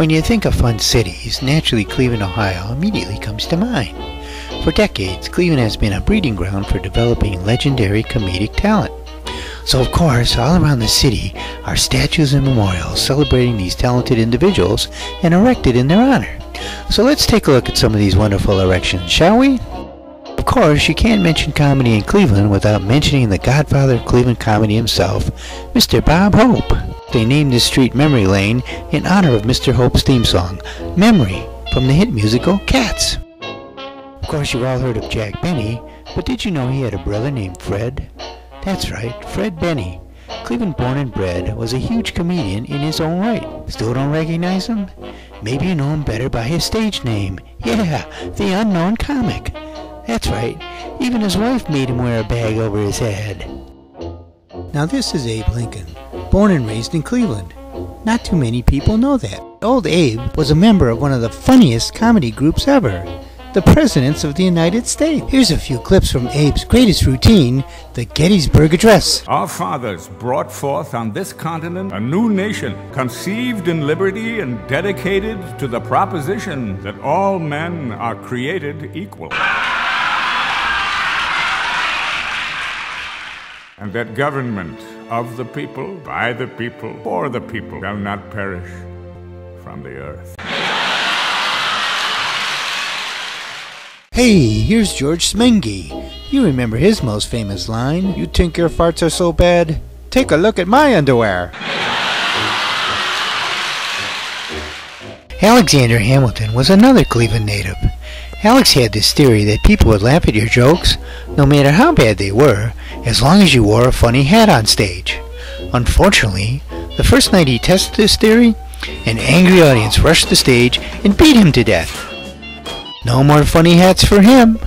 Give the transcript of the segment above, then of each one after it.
When you think of fun cities, naturally Cleveland, Ohio immediately comes to mind. For decades, Cleveland has been a breeding ground for developing legendary comedic talent. So of course, all around the city are statues and memorials celebrating these talented individuals and erected in their honor. So let's take a look at some of these wonderful erections, shall we? Of course, you can't mention comedy in Cleveland without mentioning the godfather of Cleveland comedy himself, Mr. Bob Hope. They named this street Memory Lane in honor of Mr. Hope's theme song, Memory, from the hit musical Cats. Of course, you've all heard of Jack Benny, but did you know he had a brother named Fred? That's right, Fred Benny. Cleveland born and bred, was a huge comedian in his own right. Still don't recognize him? Maybe you know him better by his stage name. Yeah, the Unknown Comic. That's right, even his wife made him wear a bag over his head. Now this is Abe Lincoln, born and raised in Cleveland. Not too many people know that. Old Abe was a member of one of the funniest comedy groups ever, the Presidents of the United States. Here's a few clips from Abe's greatest routine, the Gettysburg Address. Our fathers brought forth on this continent a new nation, conceived in liberty and dedicated to the proposition that all men are created equal, and that government of the people, by the people, for the people, shall not perish from the earth. Hey, here's George Smengi. You remember his most famous line, "You think your farts are so bad? Take a look at my underwear." Alexander Hamilton was another Cleveland native. Alex had this theory that people would laugh at your jokes, no matter how bad they were, as long as you wore a funny hat on stage. Unfortunately, the first night he tested this theory, an angry audience rushed the stage and beat him to death. No more funny hats for him.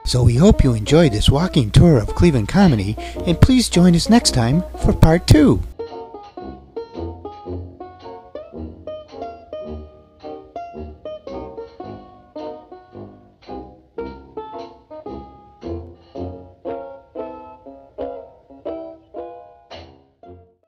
So we hope you enjoyed this walking tour of Cleveland comedy, and please join us next time for part 2.